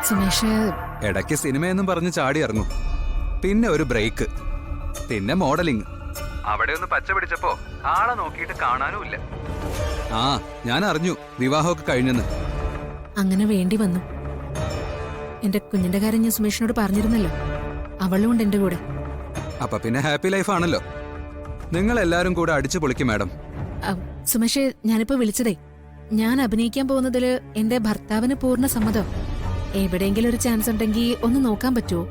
സുമേഷ്, ഇടയ്ക്ക് സിനിമയെന്നും പറഞ്ഞ് ചാടി ഇറങ്ങും. പിന്നെ ഒരു ബ്രേക്ക്, പിന്നെ മോഡലിംഗ്. അവിടെ ഒന്ന് പച്ച പിടിച്ചപ്പോ ആളെ നോക്കിയിട്ട് കാണാനും ഇല്ല. ആ, ഞാൻ അറിഞ്ഞു വിവാഹമൊക്കെ കഴിഞ്ഞെന്ന്. അങ്ങനെ വേണ്ടി വന്നു. എന്റെ കുഞ്ഞിന്റെ കാര്യം ഞാൻ സുമേഷിനോട് പറഞ്ഞിരുന്നല്ലോ. അവളും ഉണ്ട് എന്റെ കൂടെ. അപ്പൊ പിന്നെ ഹാപ്പി ലൈഫ് ആണല്ലോ. നിങ്ങൾ എല്ലാരും കൂടെ അടിച്ചു പൊളിക്കും മാഡം. സുമേഷ്, ഞാനിപ്പോ വിളിച്ചതേ, ഞാൻ അഭിനയിക്കാൻ പോകുന്നതില് എന്റെ ഭർത്താവിന് പൂർണ്ണ സമ്മതം. എവിടെയെങ്കിലും ഒരു ചാൻസ് ഉണ്ടെങ്കിൽ ഒന്ന് നോക്കാൻ പറ്റുമോ?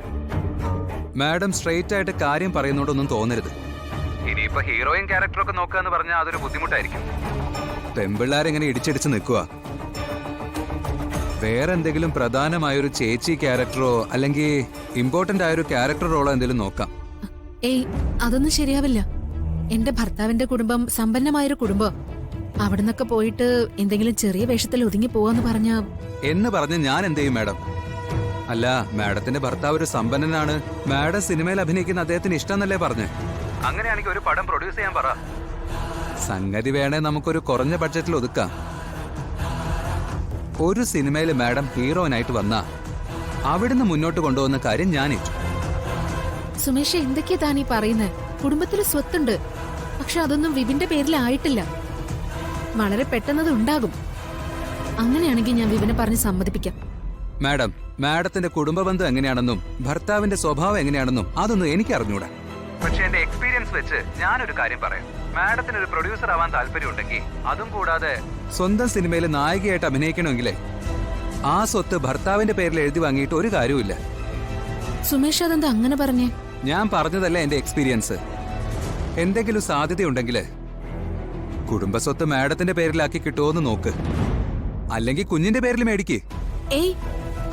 മാഡം സ്ട്രെയിറ്റ് ആയിട്ട് കാര്യം പറയുന്നോണ്ടൊന്നും തോന്നരുത്. ഇനിയിപ്പോ ഹീറോയിൻ ക്യാരക്ടറൊക്കെ നോക്കാന്ന് പറഞ്ഞാൽ അതൊരു ബുദ്ധിമുട്ടായിരിക്കും. പെമ്പിള്ളാരെങ്ങനെ ഇടിച്ചിടിച്ച് നിൽക്കുക. വേറെ എന്തെങ്കിലും പ്രധാനമായൊരു ചേച്ചി ക്യാരക്ടറോ അല്ലെങ്കിൽ ഇമ്പോർട്ടന്റ് ആയൊരു ക്യാരക്ടർ റോളോ എന്തെങ്കിലും നോക്കാം. ഏയ്, അതൊന്നും ശരിയാവില്ല. എന്റെ ഭർത്താവിന്റെ കുടുംബം സമ്പന്നമായൊരു കുടുംബം. അവിടുന്നൊക്കെ പോയിട്ട് എന്തെങ്കിലും ചെറിയ വേഷത്തിൽ ഒതുങ്ങി പോവാന്ന് പറഞ്ഞ ഞാൻ എന്ത് ചെയ്യും മാഡം? അല്ല, മാഡത്തിന്റെ ഭർത്താവ് ഒരു സമ്പന്നനാണ്, മാഡം സിനിമയിൽ അഭിനയിക്കുന്ന അദ്ദേഹത്തിന് ഇഷ്ടമെന്നല്ലേ പറഞ്ഞ്? അങ്ങനെയാണെങ്കിൽ ഒരു പടം പ്രൊഡ്യൂസ് ചെയ്യാൻ പറ. സംഗതി വേണേ നമുക്കൊരു കുറഞ്ഞ ബഡ്ജറ്റിൽ ഒതുക്കാം. ഒരു സിനിമയിൽ മാഡം ഹീറോയിനായിട്ട് വന്നാ അവിടുന്ന് മുന്നോട്ട് കൊണ്ടുപോകുന്ന കാര്യം ഞാനേറ്റു. സുമേഷ്, എന്തൊക്കെയാ താനീ പറയുന്നത്? കുടുംബത്തിൽ സ്വത്തുണ്ട്, പക്ഷെ അതൊന്നും വിപിന്റെ പേരിലായിട്ടില്ല. വളരെ പെട്ടെന്നത് ഉണ്ടാകും. അങ്ങനെയാണെങ്കിൽ ഞാൻ വിപിനെ പറഞ്ഞ് സമ്മതിപ്പിക്കാം. മാഡം, മാഡത്തിന്റെ കുടുംബ ബന്ധം എങ്ങനെയാണെന്നും ഭർത്താവിന്റെ സ്വഭാവം എങ്ങനെയാണെന്നും അതൊന്നും എനിക്ക് അറിഞ്ഞൂടാ. പക്ഷെ എന്റെ എക്സ്പീരിയൻസ് വെച്ച് ഞാനൊരു കാര്യം പറയാം. മാഡത്തിന് ഒരു പ്രൊഡ്യൂസർ ആവാൻ താല്പര്യമുണ്ടെങ്കിൽ, അതും കൂടാതെ സ്വന്തം സിനിമയിൽ നായികയായിട്ട് അഭിനയിക്കണമെങ്കിലേ ആ സ്വത്ത് ഭർത്താവിന്റെ പേരിൽ എഴുതി വാങ്ങിയിട്ട് ഒരു കാര്യവുമില്ല. സുമേഷ്, അതെന്താ അങ്ങനെ പറഞ്ഞേ? ഞാൻ പറഞ്ഞതല്ല എന്റെ എക്സ്പീരിയൻസ്. എന്തെങ്കിലും സാധ്യതയുണ്ടെങ്കിൽ കുടുംബസ്വത്ത് മാഡത്തിന്റെ പേരിലാക്കി കിട്ടുമോന്ന് നോക്ക്. അല്ലെങ്കിൽ കുഞ്ഞിന്റെ പേരിൽ മേടിക്ക്. ഏയ്,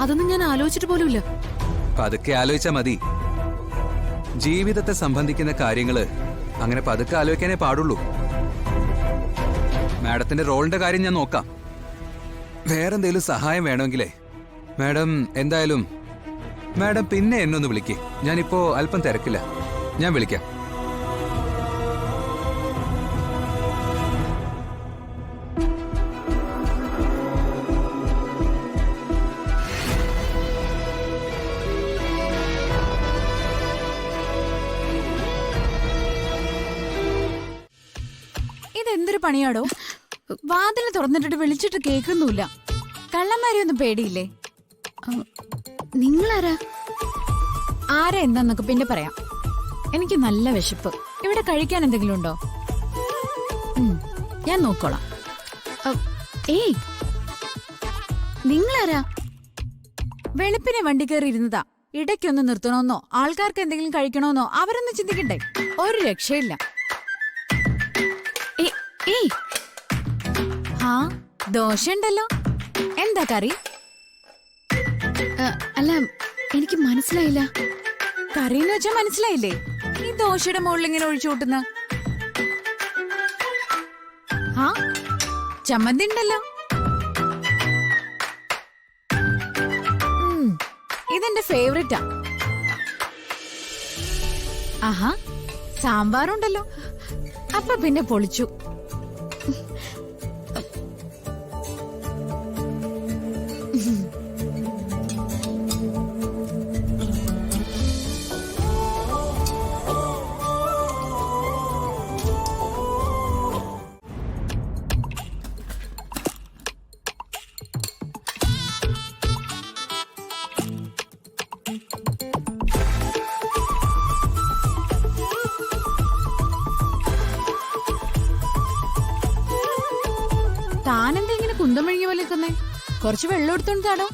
അതൊന്നും ഞാൻ ആലോചിച്ചിട്ട് പോലുമില്ല. പതുക്കെ ആലോചിച്ചാ മതി. ജീവിതത്തെ സംബന്ധിക്കുന്ന കാര്യങ്ങള് അങ്ങനെ പതുക്കെ ആലോചിക്കാനേ പാടുള്ളൂ. മാഡത്തിന്റെ റോളിന്റെ കാര്യം ഞാൻ നോക്കാം. വേറെന്തെങ്കിലും സഹായം വേണമെങ്കിലേ മാഡം പിന്നെ എന്നൊന്ന് വിളിക്കേ. ഞാനിപ്പോ അല്പം തിരക്കില്ല, ഞാൻ വിളിക്കാം. ഇതെന്തൊരു പണിയാടോ? വാതിൽ തുറന്നിട്ടിട്ട് വിളിച്ചിട്ട് കേൾക്കുന്നുമില്ല. കള്ളന്മാരെയൊന്നും പേടിയില്ലേ? നിങ്ങളാരാ? ആരാ എന്താന്നൊക്കെ പിന്നെ പറയാം. എനിക്ക് നല്ല വിശപ്പ്. ഇവിടെ കഴിക്കാൻ എന്തെങ്കിലും ഉണ്ടോ? ഞാൻ നോക്കോളാം. ഏയ്, നിങ്ങളാരാ? വെളുപ്പിനെ വണ്ടി കയറി ഇരുന്നതാ. ഇടയ്ക്കൊന്ന് നിർത്തണമെന്നോ ആൾക്കാർക്ക് എന്തെങ്കിലും കഴിക്കണമെന്നോ അവരൊന്നും ചിന്തിക്കണ്ടേ? ഒരു രക്ഷയില്ല. ഹാ, ദോശ ഉണ്ടല്ലോ. എന്താ കറി? അല്ല, എനിക്ക് മനസ്സിലായില്ല. കറിന്ന് വെച്ചാ മനസ്സിലായില്ലേ? ഈ ദോശയുടെ മുകളിൽ ഇങ്ങനെ ഒഴിച്ചു കൂട്ടുന്ന ആ ചമ്മന്തി ഉണ്ടല്ലോ. ഇതെന്റെ ഫേവറേറ്റാ. ആഹാ, സാമ്പാറുണ്ടല്ലോ. അപ്പൊ പിന്നെ പൊളിച്ചു. താനെന്താ ഇങ്ങനെ കുന്തം മെഴുകിയ പോലെ നിൽക്കുന്നേ? കുറച്ച് വെള്ളം എടുത്തോണ്ട് താടോ.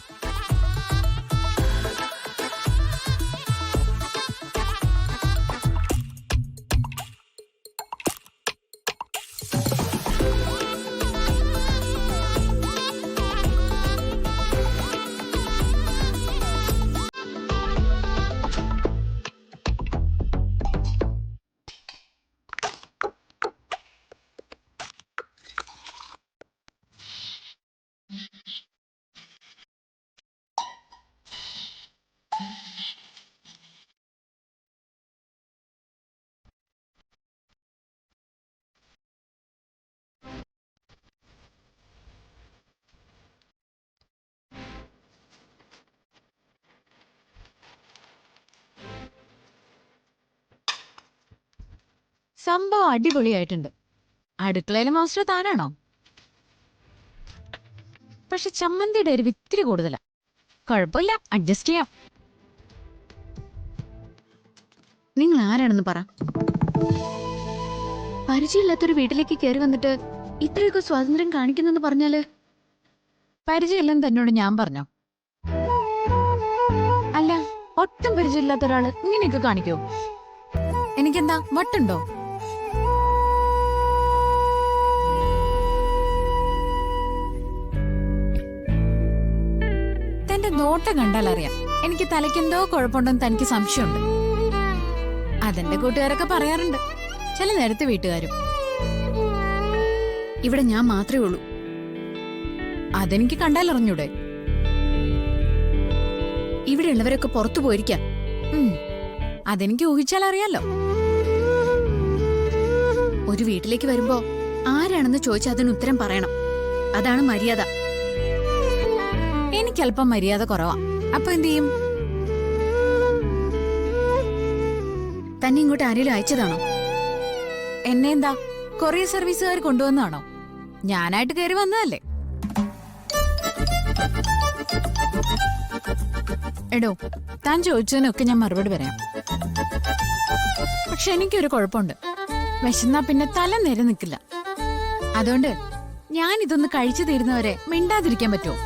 സംഭവം അടിപൊളിയായിട്ടുണ്ട്. അടുക്കളയിലെ മാസ്റ്റർ താനാണോ? പക്ഷെ ചമ്മന്തിയുടെ ഒരു ഇത്തിരി കൂടുതലാ. കുഴപ്പമില്ല, അഡ്ജസ്റ്റ് ചെയ്യാം. നിങ്ങൾ ആരാണെന്ന് പറ. പരിചയമില്ലാത്തൊരു വീട്ടിലേക്ക് കയറി വന്നിട്ട് ഇത്രയൊക്കെ സ്വാതന്ത്ര്യം കാണിക്കുന്നെന്ന് പറഞ്ഞാല് പരിചയമില്ലെന്ന് തന്നോട് ഞാൻ പറഞ്ഞോ? അല്ല, ഒട്ടും പരിചയമില്ലാത്ത ഒരാള് ഇങ്ങനെയൊക്കെ കാണിക്കോ? എനിക്കെന്താ വട്ടുണ്ടോ? തന്റെ നോട്ടം കണ്ടാൽ അറിയാം എനിക്ക് തലയ്ക്കെന്തോ കുഴപ്പമുണ്ടെന്ന് തനിക്ക് സംശയമുണ്ട്. അതെന്റെ കൂട്ടുകാരൊക്കെ പറയാറുണ്ട്, ചില നേരത്തെ വീട്ടുകാരും. ഇവിടെ ഞാൻ മാത്രമേ ഉള്ളൂ. അതെനിക്ക് കണ്ടാൽ അറിഞ്ഞൂടെ? ഇവിടെയുള്ളവരൊക്കെ പുറത്തു പോയിരിക്കാം. അതെനിക്ക് ഊഹിച്ചാൽ അറിയാലോ. ഒരു വീട്ടിലേക്ക് വരുമ്പോ ആരാണെന്ന് ചോദിച്ചാൽ അതിന് ഉത്തരം പറയണം. അതാണ് മര്യാദ. എനിക്കല്പം മര്യാദ കുറവാ. അപ്പൊ എന്ത് ചെയ്യും? തന്നെ ഇങ്ങോട്ട് ആരെങ്കിലും അയച്ചതാണോ? എന്നെ എന്താ കൊറിയർ സർവീസുകാർ കൊണ്ടുവന്നാണോ? ഞാനായിട്ട് കയറി വന്നതല്ലേ. എടോ, താൻ ചോദിച്ചതിനൊക്കെ ഞാൻ മറുപടി പറയാം. പക്ഷെ എനിക്കൊരു കുഴപ്പമുണ്ട്. വിശന്നാ പിന്നെ തല നേരെ നിൽക്കില്ല. അതുകൊണ്ട് ഞാൻ ഇതൊന്ന് കഴിച്ചു തീരുന്നവരെ മിണ്ടാതിരിക്കാൻ പറ്റുമോ?